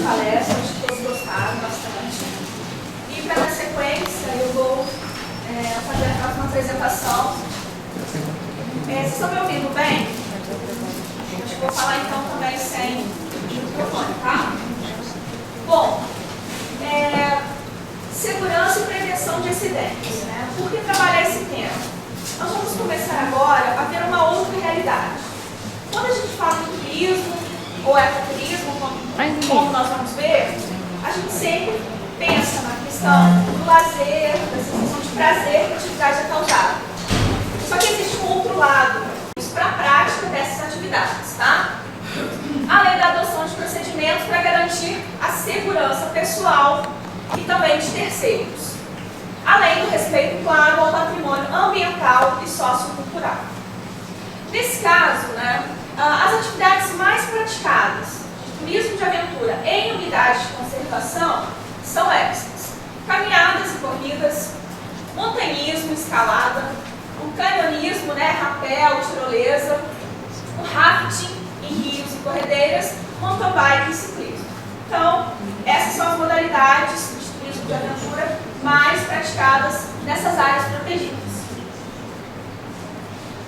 palestra, acho que todos gostaram bastante. E para dar sequência, eu vou fazer a próxima apresentação. Vocês estão me ouvindo bem? Acho que vou falar então também sem microfone, tá? Bom, segurança e prevenção de acidentes, né? Por que trabalhar esse tema? Nós vamos começar agora a ter uma outra realidade. Quando a gente fala em turismo ou ecoturismo, como nós vamos ver, a gente sempre pensa na questão do lazer, da sensação de prazer que a atividade é causada. Só que existe um outro lado para a prática dessas atividades, tá? Além da adoção de procedimentos para garantir a segurança pessoal e também de terceiros. Além do respeito, claro, ao patrimônio ambiental e sociocultural. Nesse caso, né, as atividades mais praticadas de turismo de aventura em unidades de conservação são estas: caminhadas e corridas, montanhismo, escalada, o canionismo, né, rapel, tirolesa, o rafting em rios e corredeiras, mountain bike e ciclismo. Então, essas são as modalidades de turismo de aventura mais praticadas nessas áreas protegidas.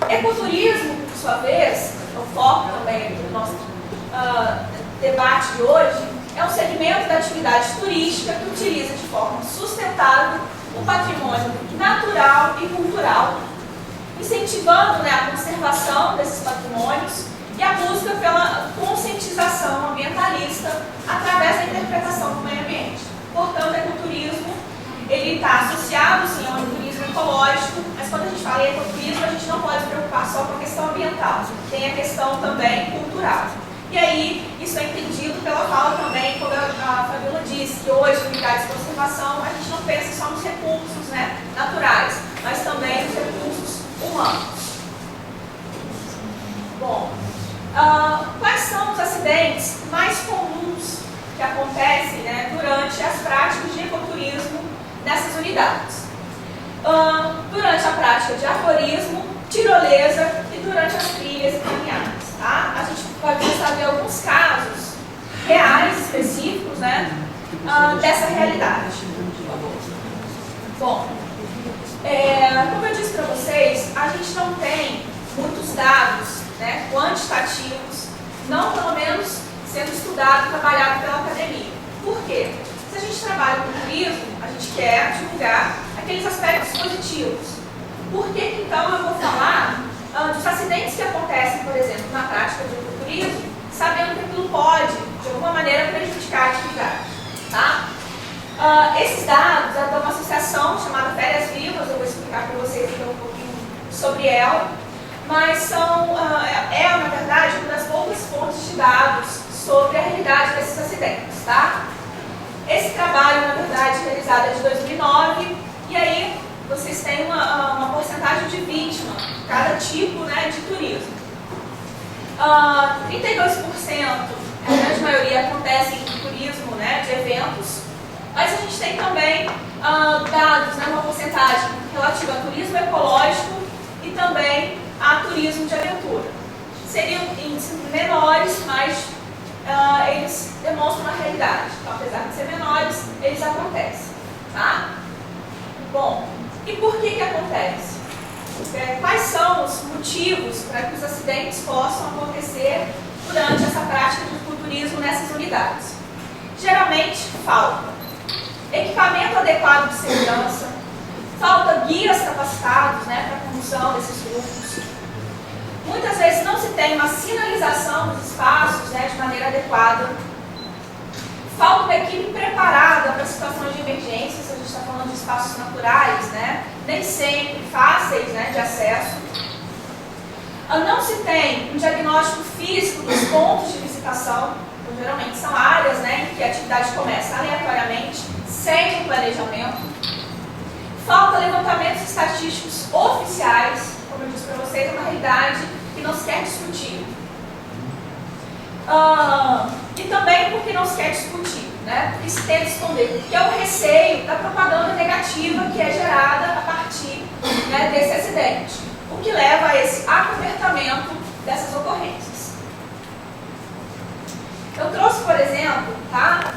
Ecoturismo, por sua vez, o foco também aqui do nosso debate de hoje, é um segmento da atividade turística que utiliza de forma sustentável o patrimônio natural e cultural, incentivando, né, a conservação desses patrimônios e a busca pela conscientização ambientalista através da interpretação do meio ambiente. Portanto, o ecoturismo ele está associado, sim, ao turismo ecológico, mas quando a gente fala em ecoturismo, a gente não pode se preocupar só com a questão ambiental, tem a questão também cultural. E aí, isso é entendido pela fala também, quando a Fabiola disse que hoje, em unidades de conservação, a gente não pensa só nos recursos, né, naturais, mas também nos recursos humanos. Bom, quais são os acidentes mais comuns que acontecem, né, durante as práticas de ecoturismo nessas unidades? Durante a prática de arborismo, tirolesa e durante as trilhas e caminhadas. Tá? A gente pode começar a ver alguns casos reais, específicos, né, dessa realidade. Bom, como eu disse para vocês, a gente não tem muitos dados, né, quantitativos, não pelo menos sendo estudado e trabalhado pela academia. Por quê? Se a gente trabalha com turismo, a gente quer divulgar aqueles aspectos positivos. Por que então eu vou falar dos acidentes que acontecem, por exemplo, na prática de ecoturismo, sabendo que aquilo pode, de alguma maneira, prejudicar a atividade? Tá? Esses dados é de uma associação chamada Férias Vivas, eu vou explicar para vocês aqui um pouquinho sobre ela, mas na verdade, uma das poucas fontes de dados sobre a realidade desses acidentes. Tá? Esse trabalho, na verdade, realizado é de 2009, e aí vocês têm uma porcentagem de vítima, cada tipo, né, de turismo. 32%, a grande maioria, acontece em turismo, né, de eventos, mas a gente tem também dados, né, uma porcentagem relativa a turismo ecológico e também a turismo de aventura. Seriam índices menores, mas eles demonstram a realidade. Então, apesar de ser menores, eles acontecem. Tá? Bom, e por que acontece? Quais são os motivos para que os acidentes possam acontecer durante essa prática de ecoturismo nessas unidades? Geralmente, falta equipamento adequado de segurança, falta guias capacitados, né, para a condução desses grupos. Muitas vezes não se tem uma sinalização dos espaços, né, de maneira adequada. Falta uma equipe preparada para situações de emergência, se a gente está falando de espaços naturais, né, nem sempre fáceis, né, de acesso. Não se tem um diagnóstico físico dos pontos de visitação, então, geralmente são áreas, né, em que a atividade começa aleatoriamente, sem um planejamento. Falta levantamentos estatísticos oficiais, como eu disse para vocês, é uma realidade que não se quer discutir. E também porque não se quer discutir, né? Porque se tenta esconder, que é o receio da propaganda negativa que é gerada a partir, né, desse acidente, o que leva a esse acobertamento dessas ocorrências. Eu trouxe, por exemplo, tá,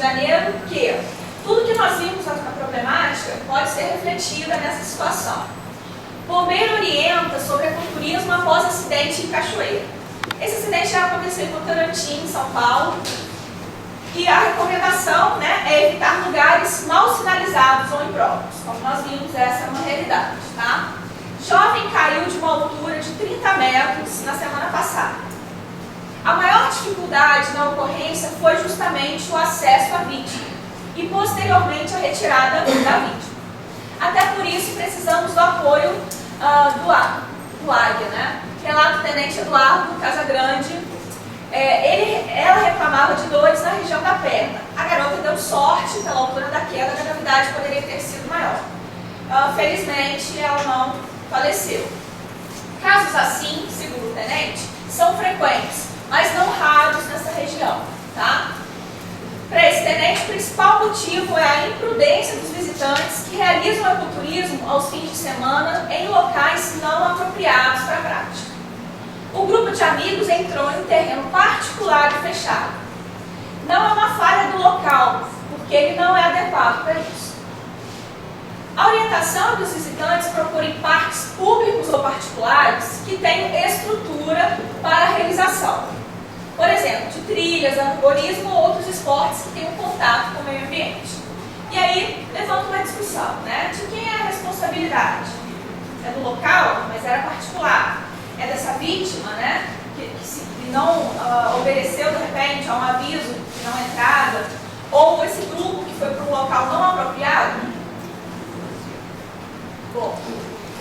Janeiro, que tudo que nós vimos na problemática pode ser refletida nessa situação. Bombeiro orienta sobre ecoturismo após acidente em Cachoeira. Esse acidente já aconteceu em Votorantim, em São Paulo, e a recomendação, né, é evitar lugares mal sinalizados ou impróprios. Como nós vimos, essa é uma realidade, tá? Jovem caiu de uma altura de 30 metros na semana passada. A maior dificuldade na ocorrência foi justamente o acesso à vítima e, posteriormente, a retirada da vítima. Até por isso, precisamos do apoio do Águia, né? Relata o tenente Eduardo Casagrande. Ela reclamava de dores na região da perna. A garota deu sorte pela altura da queda, a gravidade poderia ter sido maior. Felizmente, ela não faleceu. Casos assim, segundo o tenente, são frequentes, mas não raros nessa região, tá? Para esse tenente, o principal motivo é a imprudência dos visitantes que realizam o ecoturismo aos fins de semana em locais não apropriados para a prática. O grupo de amigos entrou em um terreno particular e fechado. Não é uma falha do local, porque ele não é adequado para isso. A orientação é que os visitantes procurem parques públicos ou particulares que tenham estrutura para a realização. Por exemplo, de trilhas, arborismo ou outros esportes que tenham contato com o meio ambiente. E aí, levanta uma discussão, né? De quem é a responsabilidade? É do local, mas era particular. É dessa vítima, né? Que não obedeceu, de repente, a um aviso de não entrada, ou esse grupo que foi para um local não apropriado. Bom,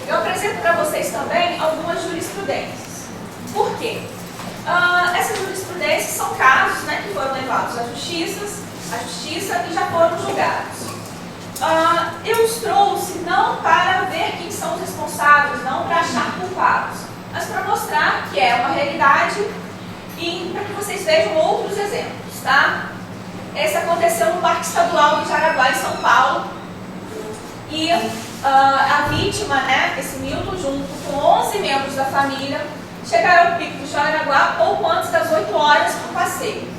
eu apresento para vocês também algumas jurisprudências. Por quê? Essas jurisprudências são casos, né, que foram levados à justiça e já foram julgados. Eu os trouxe não para ver quem são os responsáveis, não para achar culpados, mas para mostrar que é uma realidade e para que vocês vejam outros exemplos, tá? Esse aconteceu no Parque Estadual de Jaraguá, em São Paulo, e a vítima, né, esse Milton, junto com 11 membros da família, chegaram ao pico do Jaraguá pouco antes das 8 horas para o passeio.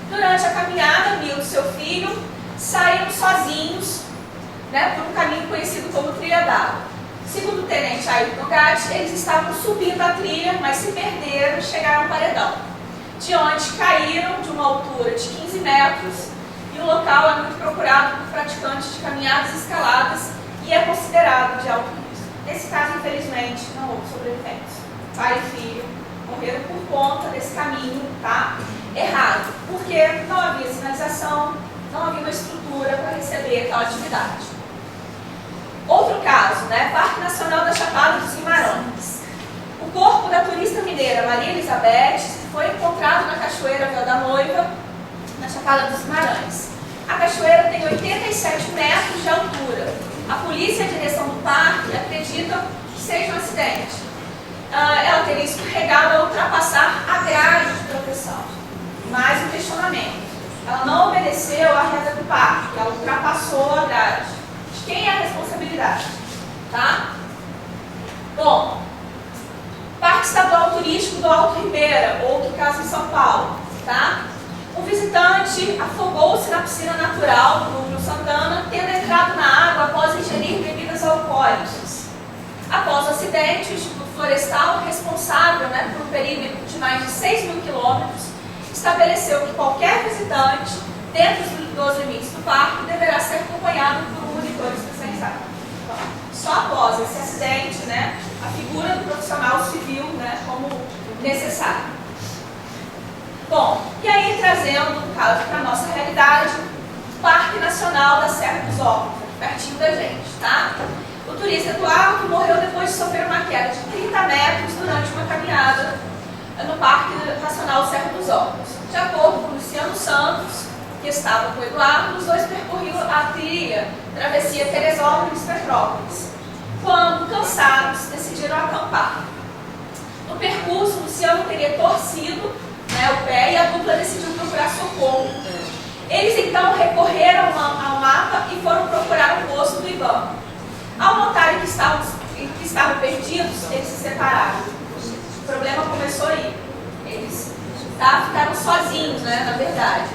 Durante a caminhada, Milton e seu filho saíram sozinhos, né, por um caminho conhecido como Trilha d'Água. Segundo o tenente Ailton Gatti, eles estavam subindo a trilha, mas se perderam e chegaram ao paredão, de onde caíram de uma altura de 15 metros, e o local é muito procurado por praticantes de caminhadas e escaladas e é considerado de alto risco. Nesse caso, infelizmente, não houve sobreviventes. Pai e filho morreram por conta desse caminho, tá? Errado, porque não havia sinalização, não havia uma estrutura para receber aquela atividade. Outro caso, né? Parque Nacional da Chapada dos Guimarães. O corpo da turista mineira Maria Elizabeth foi encontrado na Cachoeira Véu da Noiva, na Chapada dos Guimarães. A cachoeira tem 87 metros de altura. A polícia e a direção do parque acreditam que seja um acidente. Ela teria escorregado ao ultrapassar a grade de proteção. Mais um questionamento. Ela não obedeceu à regra do parque, ela ultrapassou a grade. De quem é a responsabilidade? Tá? Bom, Parque Estadual Turístico do Alto Ribeira, outro caso em São Paulo. Tá? Um visitante afogou-se na piscina natural do Núcleo Santana, tendo entrado na água após ingerir bebidas alcoólicas. Após o acidente, o Instituto Florestal, responsável, né, por um perímetro de mais de 6.000 quilômetros, estabeleceu que qualquer visitante, dentro dos limites do parque, deverá ser acompanhado por um monitor especializado. Então, só após esse acidente, né, a figura do profissional civil, né, como necessário. Bom, e aí trazendo um caso para a nossa realidade, o Parque Nacional da Serra dos Óculos, pertinho da gente, tá? O turista Eduardo morreu depois de sofrer uma queda de 30 metros durante uma caminhada no Parque Nacional Serra dos Óculos. De acordo com Luciano Santos, que estava com o Eduardo, os dois percorriam a trilha Travessia Teresópolis-Petrópolis. Quando, cansados, decidiram acampar. No percurso, Luciano teria torcido, né, o pé, e a dupla decidiu procurar socorro. Eles então recorreram ao mapa e foram procurar o posto do IBAMA. Ao notarem que estavam perdidos, eles se separaram. O problema começou aí. Eles ficaram sozinhos, né, na verdade.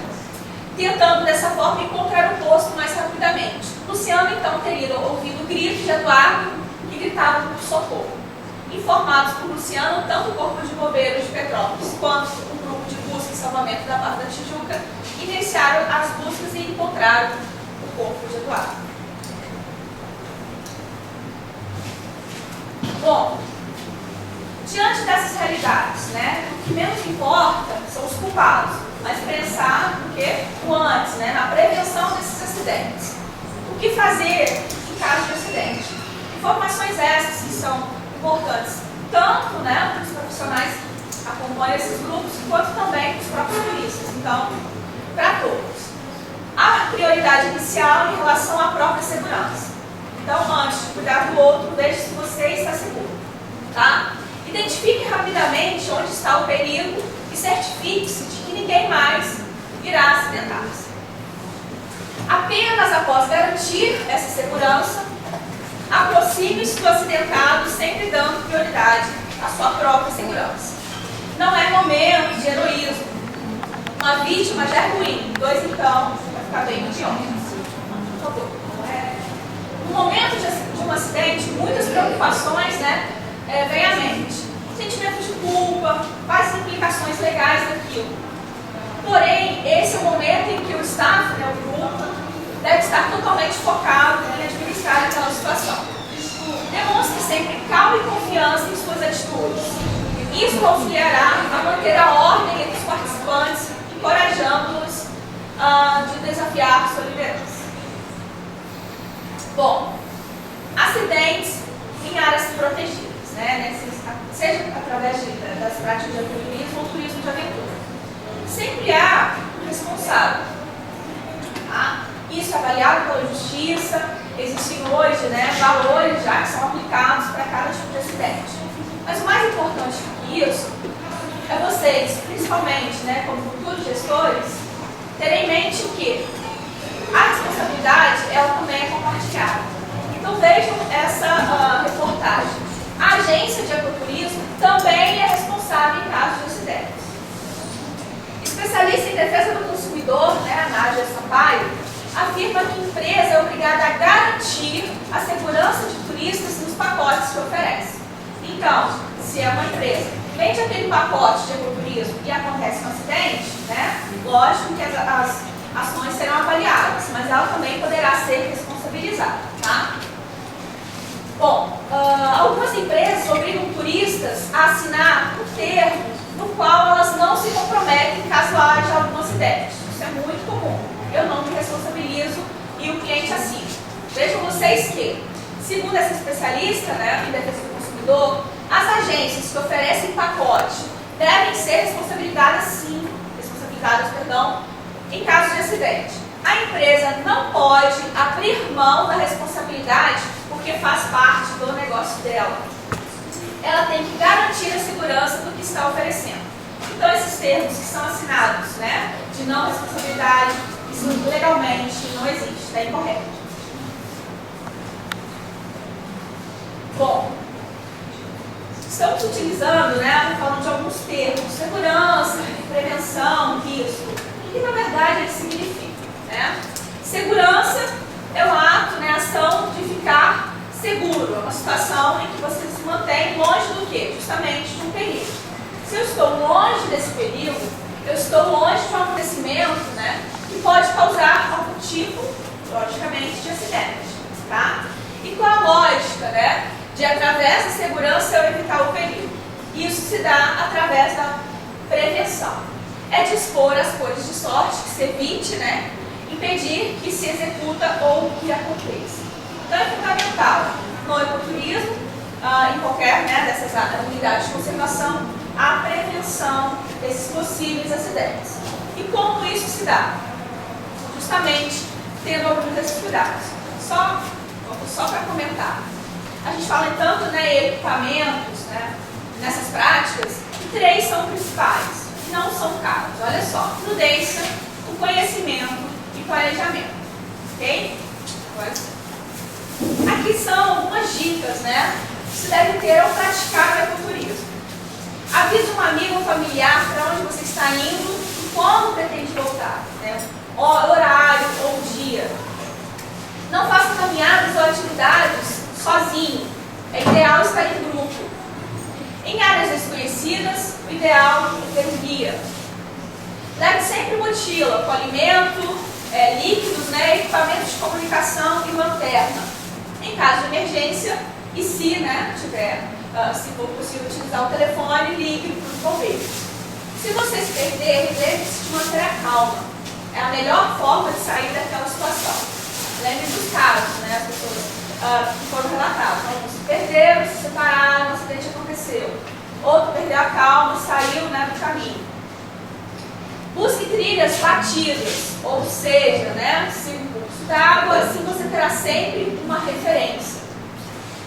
tentando dessa forma encontrar o posto mais rapidamente. Luciano então teria ouvido o grito de Eduardo, que gritava por socorro. Informados por Luciano, tanto o Corpo de Bombeiros de Petrópolis quanto o grupo de busca e salvamento da Barra da Tijuca iniciaram as buscas e encontraram o corpo de Eduardo. Bom, diante dessas realidades, né, o que menos importa são os culpados, mas pensar no que? O antes, né, na prevenção desses acidentes. O que fazer em caso de acidente? Informações essas que são importantes, tanto, né, para os profissionais que acompanham esses grupos, quanto também para os próprios turistas. Então, para todos. A prioridade inicial em relação à própria segurança. Então, antes de cuidar do outro, veja se você está seguro. Tá? Identifique rapidamente onde está o perigo e certifique-se de que ninguém mais irá acidentar-se. Apenas após garantir essa segurança, aproxime-se do acidentado, sempre dando prioridade à sua própria segurança. Não é momento de heroísmo. Uma vítima já é ruim, dois então vai ficar bem idiota. Por favor. No momento de um acidente, muitas preocupações, né, vêm à mente. Sentimento de culpa, quais as implicações legais daquilo. Porém, esse é o momento em que o staff, né, o grupo, deve estar totalmente focado em administrar aquela situação. Demonstre sempre calma e confiança em suas atitudes. Isso auxiliará a manter a ordem entre os participantes, encorajando-os de desafiar sua liderança. Bom, acidentes em áreas protegidas, né, seja através das práticas de turismo ou turismo de aventura. Sempre há um responsável. Tá? Isso é avaliado pela justiça, existem hoje, né, valores já que são aplicados para cada tipo de acidente. Mas o mais importante que isso é vocês, principalmente, né, como futuros gestores, terem em mente que a responsabilidade ela também é compartilhada. Então vejam essa reportagem. A agência de ecoturismo também é responsável em caso de acidentes. Especialista em defesa do consumidor, né, a Nádia Sampaio, afirma que a empresa é obrigada a garantir a segurança de turistas nos pacotes que oferece. Então, se é uma empresa que vende aquele pacote de ecoturismo e acontece um acidente, né, lógico que as ações serão avaliadas, mas ela também poderá ser responsabilizada. Tá? Bom, algumas empresas obrigam turistas a assinar um termo no qual elas não se comprometem caso haja algum acidente. Isso é muito comum. Eu não me responsabilizo e o cliente assina. Vejam vocês que, segundo essa especialista, né, em defesa do consumidor, as agências que oferecem pacote devem ser responsabilizadas em caso de acidente. A empresa não pode abrir mão da responsabilidade porque faz parte do negócio dela. Ela tem que garantir a segurança do que está oferecendo. Então, esses termos que são assinados, né, de não responsabilidade, isso legalmente não existe, está incorreto. Bom, estamos utilizando, né, falando de alguns termos, segurança, prevenção, risco, o que na verdade eles significam, né? Segurança é o ato, né, a ação de ficar seguro, é uma situação em que você se mantém longe do quê? Justamente de um perigo. Se eu estou longe desse perigo, eu estou longe de um acontecimento, né, que pode causar algum tipo, logicamente, de acidente. Tá? E qual a lógica, né, de através da segurança eu evitar o perigo? Isso se dá através da prevenção. É dispor as coisas de sorte que se evite, né, impedir que se executa ou que aconteça. Então é fundamental no ecoturismo, em qualquer, né, dessas unidades de conservação, a prevenção desses possíveis acidentes. E como isso se dá? Justamente tendo alguns desses cuidados. Só para comentar. A gente fala em tanto, né, equipamentos, né, nessas práticas, e 3 são principais, e não são caros. Olha só, prudência, o conhecimento e planejamento. Ok? Aqui são algumas dicas, né, que se deve ter ao praticar o ecoturismo. Avise um amigo ou familiar para onde você está indo e quando pretende voltar. Né? guia. Leve sempre mochila com alimento, líquidos, né, equipamentos de comunicação e lanterna. Em caso de emergência, e se tiver, se for possível utilizar o telefone, ligue para os bombeiros. Se você se perder, lembre-se de manter a calma. É a melhor forma de sair daquela situação. Lembre dos casos, as pessoas que foram relatadas. Um se perderam, se separaram, um acidente aconteceu. Outro perdeu a calma, saiu do caminho. Busque trilhas batidas, ou seja, siga o curso d'água, assim você terá sempre uma referência.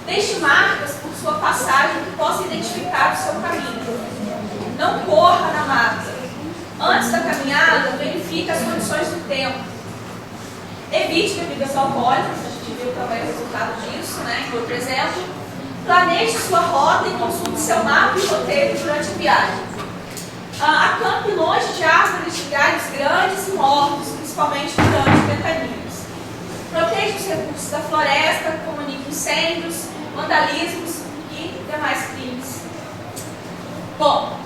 Deixe marcas por sua passagem que possa identificar o seu caminho. Não corra na mata. Antes da caminhada, verifique as condições do tempo. Evite bebidas alcoólicas, a gente viu também o resultado disso, em outro exemplo. Planeje sua rota e consulte seu mapa e roteiro durante a viagem. Acampe longe de árvores de galhos grandes e mortos, principalmente durante ventanias. Proteja os recursos da floresta, comunique incêndios, vandalismos e demais crimes. Bom,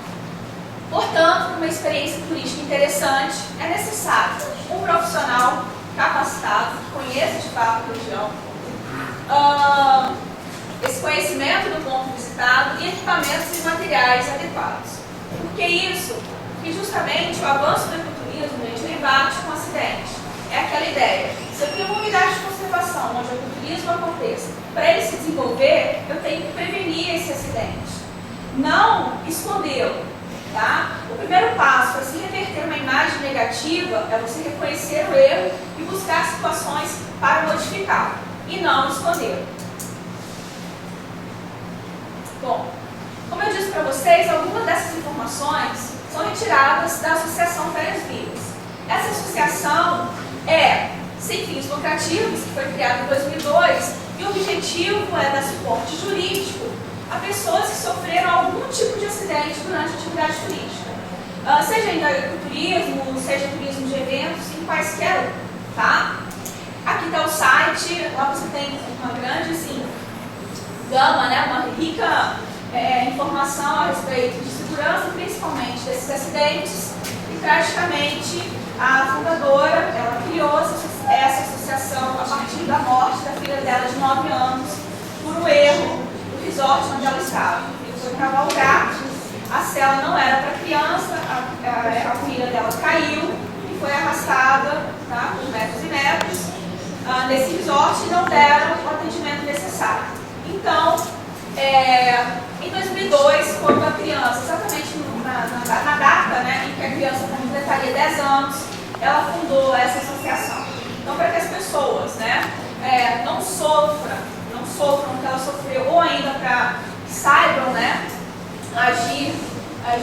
portanto, para uma experiência turística interessante, é necessário um profissional capacitado, que conheça de fato a região, esse conhecimento do ponto visitado e equipamentos e materiais adequados. Por que isso? Porque justamente o avanço do ecoturismo ele bate com o acidente. É aquela ideia. Se eu tenho uma unidade de conservação onde o ecoturismo aconteça, para ele se desenvolver, eu tenho que prevenir esse acidente. Não escondê-lo. Tá? O primeiro passo para se reverter uma imagem negativa é você reconhecer o erro e buscar situações para modificá-lo, e não escondê-lo. Bom, como eu disse para vocês, algumas dessas informações são retiradas da Associação Férias Vivas. Essa associação é sem fins lucrativos, que foi criada em 2002, e o objetivo é dar suporte jurídico a pessoas que sofreram algum tipo de acidente durante a atividade turística. Seja ainda ecoturismo, seja turismo de eventos, em quaisquer, tá? Aqui está o site, lá você tem uma grande gama, uma rica informação a respeito de segurança, principalmente desses acidentes, e praticamente a fundadora, ela criou essa associação a partir da morte da filha dela de 9 anos, por um erro do resort onde ela estava. Ele foi cavalgar, a cela não era para criança, a filha dela caiu e foi arrastada, por metros e metros, nesse resort e não deram o atendimento necessário. Então, em 2002, quando a criança, exatamente na data em que a criança completaria 10 anos, ela fundou essa associação. Então, para que as pessoas não sofram o que ela sofreu, ou ainda para que saibam agir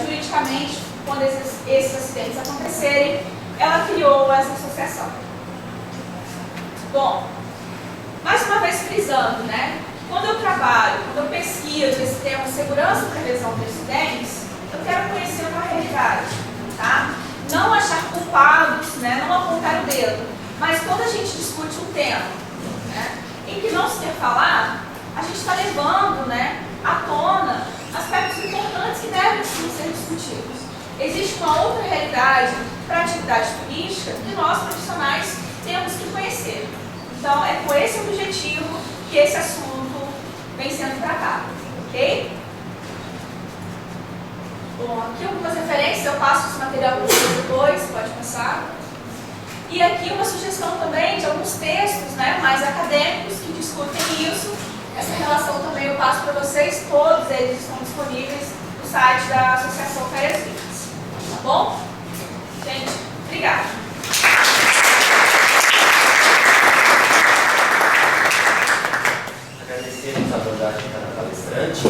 juridicamente quando esses acidentes acontecerem, ela criou essa associação. Bom, mais uma vez frisando, quando eu trabalho, quando eu pesquiso esse tema segurança e prevenção de acidentes, eu quero conhecer uma realidade, tá? Não achar culpados, não apontar o dedo, mas quando a gente discute um tema em que não se quer falar, a gente está levando à tona aspectos importantes que devem sim ser discutidos. Existe uma outra realidade para a atividade turística que nós profissionais temos que conhecer. Então, é com esse objetivo que esse assunto vem sendo tratado, ok? Bom, aqui algumas referências, eu passo esse material para vocês depois, pode passar. E aqui uma sugestão também de alguns textos mais acadêmicos que discutem isso. Essa relação também eu passo para vocês, todos eles estão disponíveis no site da Associação Férias Vivas. Tá bom? Gente, obrigada. Agradecemos a abordagem de cada palestrante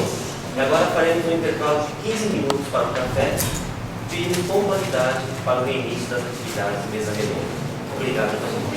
e agora faremos um intervalo de 15 minutos para o café, pedindo pontualidade para o reinício das atividades de mesa redonda. Obrigado a todos.